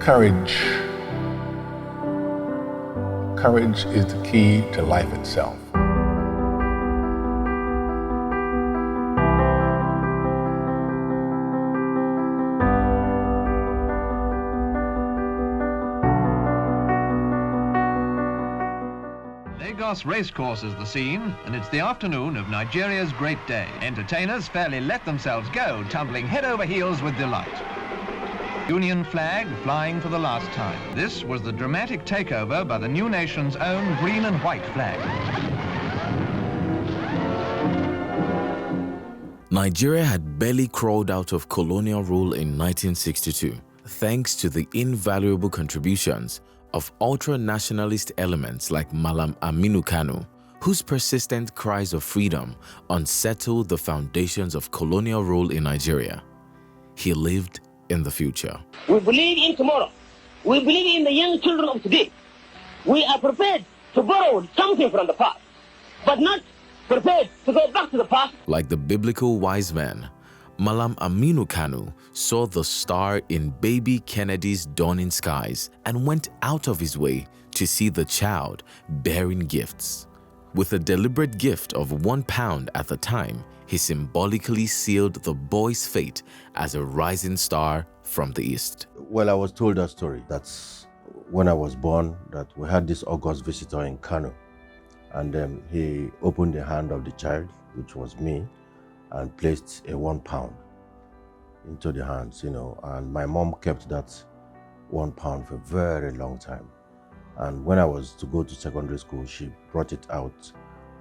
Courage. Courage is the key to life itself. Lagos Racecourse is the scene, and it's the afternoon of Nigeria's great day. Entertainers fairly let themselves go, tumbling head over heels with delight. Union flag flying for the last time. This was the dramatic takeover by the new nation's own green and white flag. Nigeria had barely crawled out of colonial rule in 1962, thanks to the invaluable contributions of ultra-nationalist elements like Malam Aminu Kano, whose persistent cries of freedom unsettled the foundations of colonial rule in Nigeria. He lived in the future. We believe in tomorrow. We believe in the young children of today. We are prepared to borrow something from the past, but not prepared to go back to the past. Like the biblical wise man, Malam Aminu Kano saw the star in baby Kennedy's dawning skies and went out of his way to see the child bearing gifts. With a deliberate gift of £1 at the time, he symbolically sealed the boy's fate as a rising star from the east. Well, I was told that story. That's when I was born, that we had this August visitor in Kano. And he opened the hand of the child, which was me, and placed a £1 into the hands, and my mom kept that £1 for a very long time. And when I was to go to secondary school, she brought it out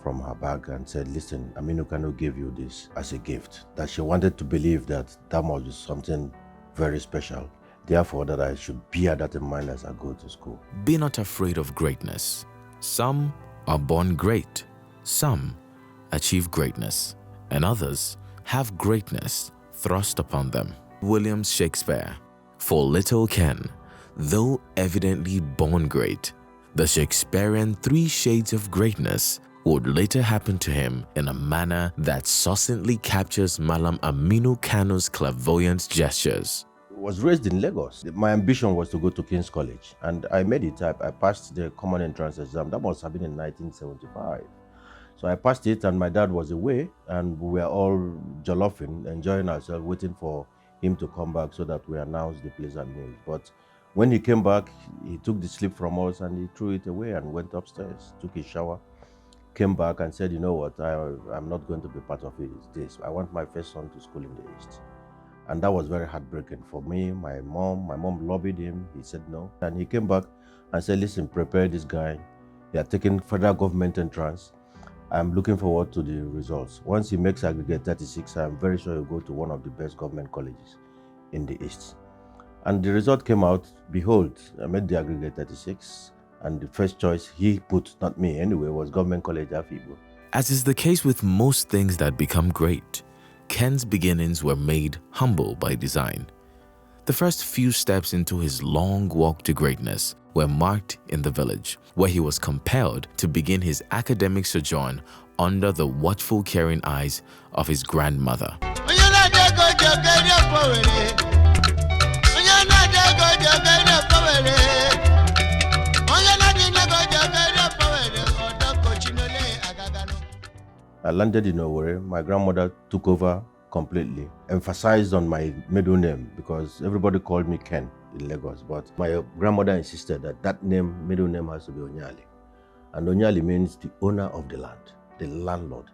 from her bag and said, listen, Aminu Kano gave you this as a gift, that she wanted to believe that that must be something very special. Therefore, that I should bear that in mind as I go to school. Be not afraid of greatness. Some are born great, some achieve greatness, and others have greatness thrust upon them. William Shakespeare. For little Ken, though evidently born great, the Shakespearean 3 shades of greatness would later happen to him in a manner that succinctly captures Malam Aminu Kano's clairvoyant gestures. I was raised in Lagos. My ambition was to go to King's College, and I made it. I passed the common entrance exam. That must have been in 1975. So I passed it, and my dad was away, and we were all jollophing, enjoying ourselves, waiting for him to come back so that we announced the pleasant news. But when he came back, he took the slip from us and he threw it away and went upstairs, took his shower, came back and said, you know what, I'm not going to be part of it. It's this. I want my first son to school in the East. And that was very heartbreaking for me. My mom lobbied him. He said no. And he came back and said, listen, prepare this guy. They are taking federal government entrance. I'm looking forward to the results. Once he makes aggregate 36, I'm very sure he'll go to one of the best government colleges in the East. And the result came out. Behold, I made the aggregate 36. And the first choice he put, not me anyway, was Government College Afibo. As is the case with most things that become great, Ken's beginnings were made humble by design. The first few steps into his long walk to greatness were marked in the village, where he was compelled to begin his academic sojourn under the watchful, caring eyes of his grandmother. I landed in Owerri. My grandmother took over completely, emphasized on my middle name because everybody called me Ken in Lagos. But my grandmother insisted that that middle name has to be Onyali. And Onyali means the owner of the land, the landlord.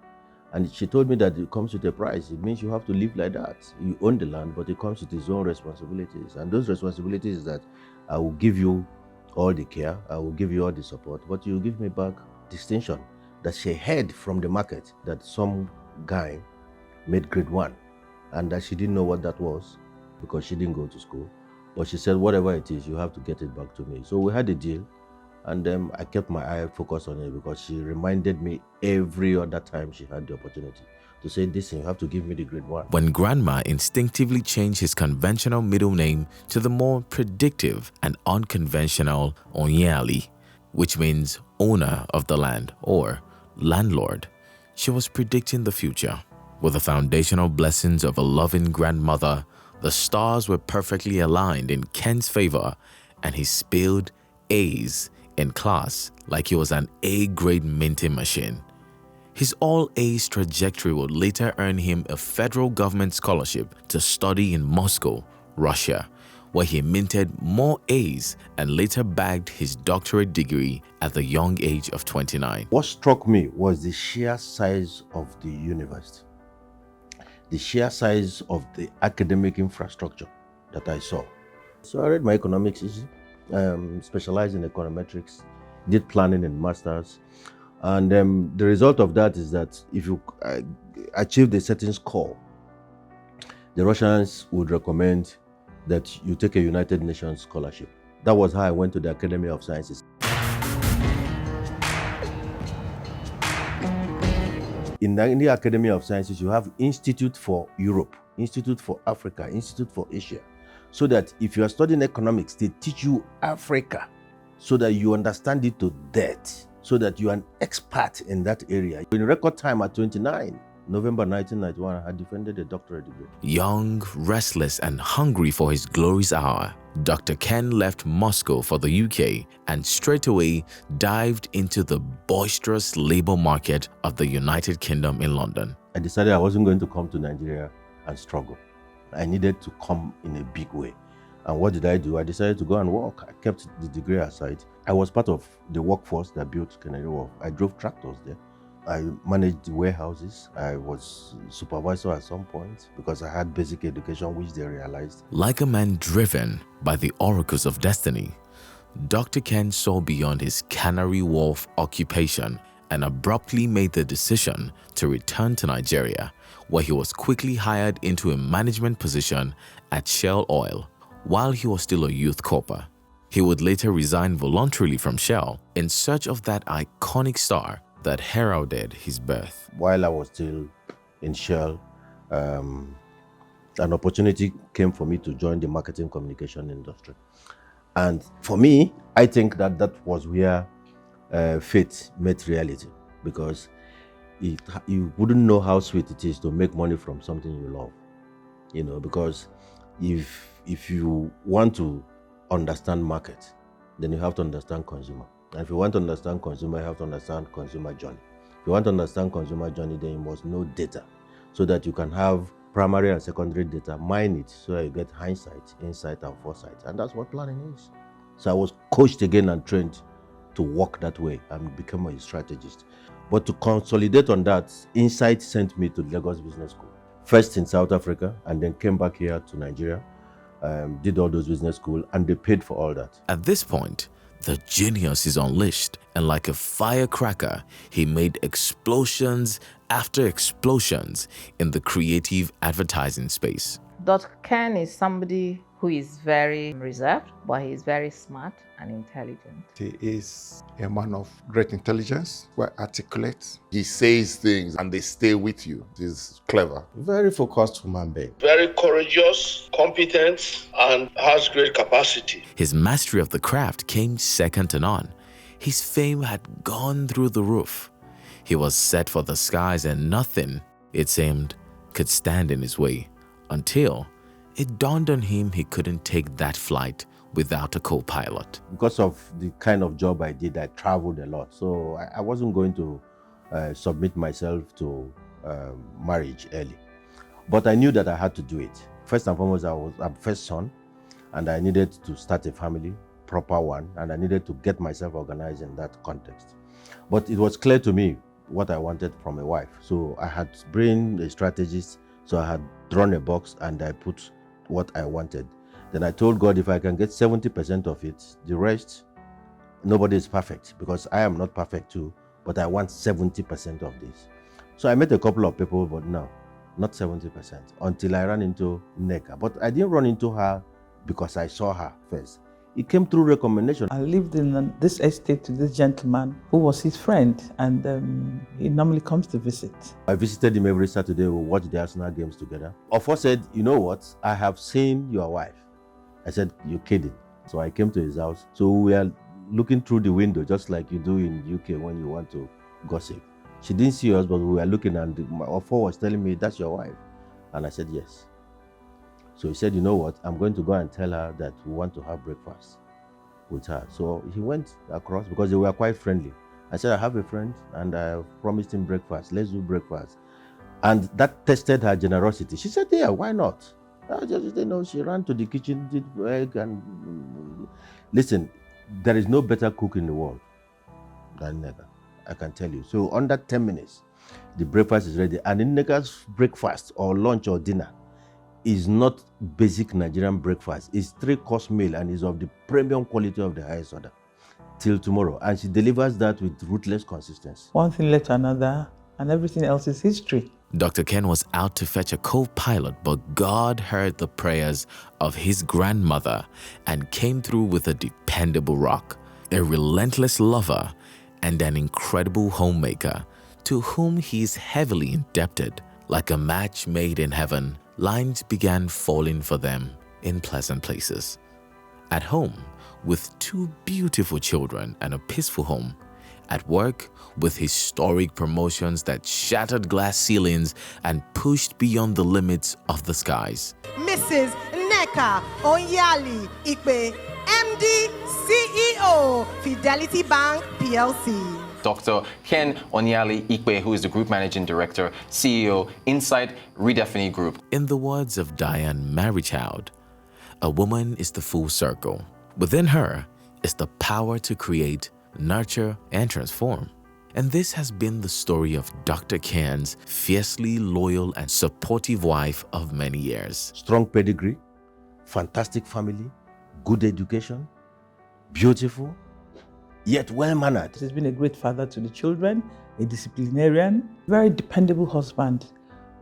And she told me that it comes with a price. It means you have to live like that. You own the land, but it comes with its own responsibilities. And those responsibilities is that I will give you all the care, I will give you all the support, but you give me back distinction that she heard from the market that some guy made grade 1 and that she didn't know what that was because she didn't go to school. But she said, whatever it is, you have to get it back to me. So we had a deal, and then I kept my eye focused on it because she reminded me every other time she had the opportunity to say, listen, you have to give me the grade 1. When grandma instinctively changed his conventional middle name to the more predictive and unconventional Onyali, which means owner of the land or landlord, she was predicting the future. With the foundational blessings of a loving grandmother, The stars were perfectly aligned in Ken's favor, and he spilled A's in class like he was an A-grade minting machine. His all-A's trajectory would later earn him a federal government scholarship to study in Moscow, Russia, where he minted more A's and later bagged his doctorate degree at the young age of 29. What struck me was the sheer size of the university, the sheer size of the academic infrastructure that I saw. So I read my economics easy, specialized in econometrics, did planning and masters. And the result of that is that if you achieve a certain score, the Russians would recommend that you take a United Nations scholarship. That was how I went to the Academy of Sciences. In the Academy of Sciences, you have Institute for Europe, Institute for Africa, Institute for Asia. So that if you are studying economics, they teach you Africa so that you understand it to depth, so that you are an expert in that area. In record time at 29, November 1991, I had defended a doctorate degree. Young, restless, and hungry for his glorious hour, Dr. Ken left Moscow for the UK and straightaway dived into the boisterous labor market of the United Kingdom in London. I decided I wasn't going to come to Nigeria and struggle. I needed to come in a big way. And what did I do? I decided to go and work. I kept the degree aside. I was part of the workforce that built Canary Wharf. I drove tractors there. I managed warehouses. I was supervisor at some point because I had basic education, which they realized. Like a man driven by the oracles of destiny, Dr. Ken saw beyond his Canary Wharf occupation and abruptly made the decision to return to Nigeria, where he was quickly hired into a management position at Shell Oil while he was still a youth corper. He would later resign voluntarily from Shell in search of that iconic star that heralded his birth. While I was still in Shell, an opportunity came for me to join the marketing communication industry. And for me, I think that was where fate met reality, because you wouldn't know how sweet it is to make money from something you love. Because if you want to understand market, then you have to understand consumer. And if you want to understand consumer, you have to understand consumer journey. If you want to understand consumer journey, then you must know data so that you can have primary and secondary data, mine it so that you get hindsight, insight, and foresight. And that's what planning is. So I was coached again and trained to work that way and become a strategist. But to consolidate on that, Insight sent me to Lagos Business School. First in South Africa, and then came back here to Nigeria, did all those business school, and they paid for all that. At this point, the genius is unleashed, and like a firecracker, he made explosions after explosions in the creative advertising space. Dr. Ken is somebody who is very reserved, but he is very smart and intelligent. He is a man of great intelligence, well articulate. He says things and they stay with you. He's clever. Very focused human being. Very courageous, competent, and has great capacity. His mastery of the craft came second to none. His fame had gone through the roof. He was set for the skies and nothing, it seemed, could stand in his way, until it dawned on him he couldn't take that flight without a co-pilot. Because of the kind of job I did, I traveled a lot. So I wasn't going to submit myself to marriage early. But I knew that I had to do it. First and foremost, I'm first son, and I needed to start a family, proper one, and I needed to get myself organized in that context. But it was clear to me what I wanted from a wife. So I had been a strategist, so I had drawn a box and I put what I wanted. Then I told God, if I can get 70% of it, the rest, nobody is perfect, because I am not perfect too, but I want 70% of this. So I met a couple of people, but no, not 70%, until I ran into Neka. But I didn't run into her because I saw her first. It came through recommendation. I lived in this estate to this gentleman who was his friend, and he normally comes to visit. I visited him every Saturday. We watched the Arsenal games together. Ofo said, you know what? I have seen your wife. I said, you're kidding. So I came to his house. So we are looking through the window, just like you do in UK when you want to gossip. She didn't see us, but we were looking, and Ofo was telling me, that's your wife. And I said, yes. So he said, you know what, I'm going to go and tell her that we want to have breakfast with her. So he went across because they were quite friendly. I said, I have a friend and I promised him breakfast. Let's do breakfast. And that tested her generosity. She said, yeah, why not? I just, she ran to the kitchen, did egg and... Listen, there is no better cook in the world than Nneka, I can tell you. So under 10 minutes, the breakfast is ready. And Nneka's breakfast or lunch or dinner is not basic Nigerian breakfast. It's 3-course meal and is of the premium quality of the highest order. Till tomorrow. And she delivers that with ruthless consistency. One thing led to another, and everything else is history. Dr. Ken was out to fetch a co-pilot, but God heard the prayers of his grandmother and came through with a dependable rock, a relentless lover, and an incredible homemaker to whom he is heavily indebted. Like a match made in heaven, lines began falling for them in pleasant places. At home, with 2 beautiful children and a peaceful home. At work, with historic promotions that shattered glass ceilings and pushed beyond the limits of the skies. Mrs. Nneka Onyali Ikpe, MD, CEO, Fidelity Bank PLC. Dr. Ken Onyali Ikpe, who is the Group Managing Director, CEO, Insight Redefini Group. In the words of Diane Marichild, a woman is the full circle. Within her is the power to create, nurture, and transform. And this has been the story of Dr. Ken's fiercely loyal and supportive wife of many years. Strong pedigree, fantastic family, good education, beautiful, yet well-mannered. He's been a great father to the children, a disciplinarian, very dependable husband,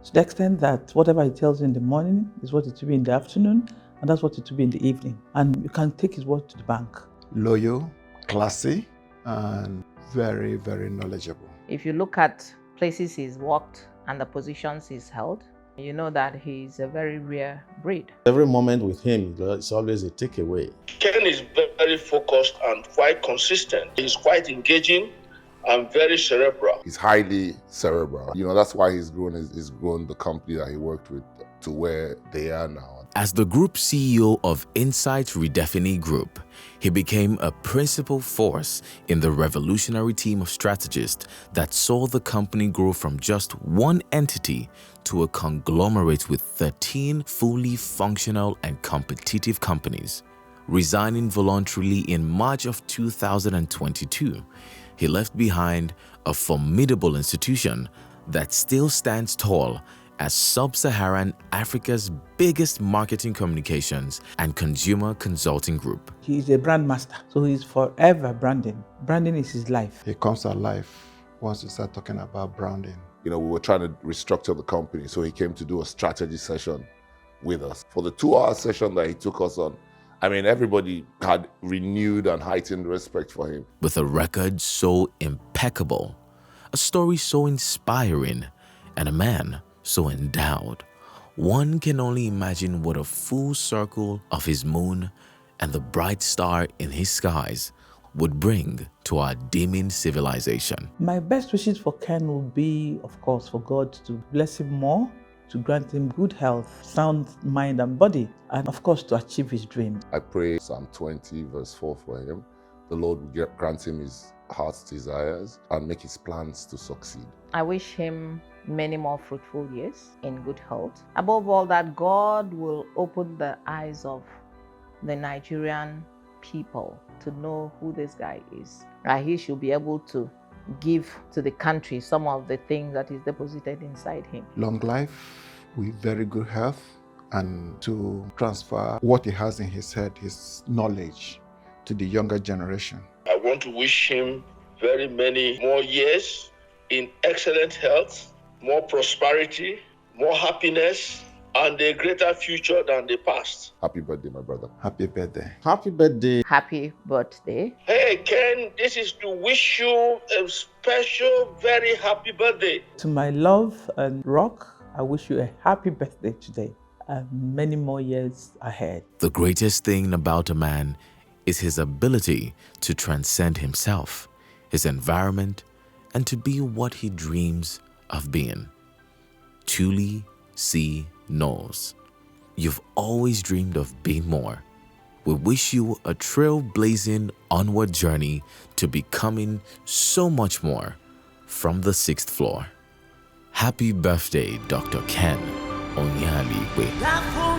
to the extent that whatever he tells you in the morning is what it will be in the afternoon, and that's what it will be in the evening. And you can take his word to the bank. Loyal, classy, and very, very knowledgeable. If you look at places he's worked and the positions he's held, you know that he's a very rare breed. Every moment with him, it's always a takeaway. Ken is very focused and quite consistent. He's quite engaging and very cerebral. He's highly cerebral. That's why he's grown the company that he worked with to where they are now. As the group CEO of Insight Redefini Group, he became a principal force in the revolutionary team of strategists that saw the company grow from just one entity to a conglomerate with 13 fully functional and competitive companies. Resigning voluntarily in March of 2022, he left behind a formidable institution that still stands tall as Sub-Saharan Africa's biggest marketing communications and consumer consulting group. He's a brand master, so he's forever branding. Branding is his life. He comes alive once you start talking about branding. We were trying to restructure the company, so he came to do a strategy session with us. For the 2-hour session that he took us on, everybody had renewed and heightened respect for him. With a record so impeccable, a story so inspiring, and a man so endowed, one can only imagine what a full circle of his moon and the bright star in his skies would bring to our dimming civilization. My best wishes for Ken will be, of course, for God to bless him more, to grant him good health, sound mind and body, and of course to achieve his dreams. I pray Psalm 20 verse 4 for him. The Lord will grant him his heart's desires and make his plans to succeed. I wish him many more fruitful years in good health. Above all, that God will open the eyes of the Nigerian people to know who this guy is. That he should be able to give to the country some of the things that is deposited inside him. Long life with very good health, and to transfer what he has in his head, his knowledge, to the younger generation. I want to wish him very many more years in excellent health, more prosperity, more happiness, and a greater future than the past. Happy birthday, my brother. Happy birthday. Happy birthday. Happy birthday. Hey, Ken, this is to wish you a special, very happy birthday. To my love and rock, I wish you a happy birthday today and many more years ahead. The greatest thing about a man is his ability to transcend himself, his environment, and to be what he dreams of being. Truly C. Knowles. you've always dreamed of being more. We wish you a trailblazing onward journey to becoming so much more from the 6th floor. Happy birthday, Dr. Ken Onyali Ikpe.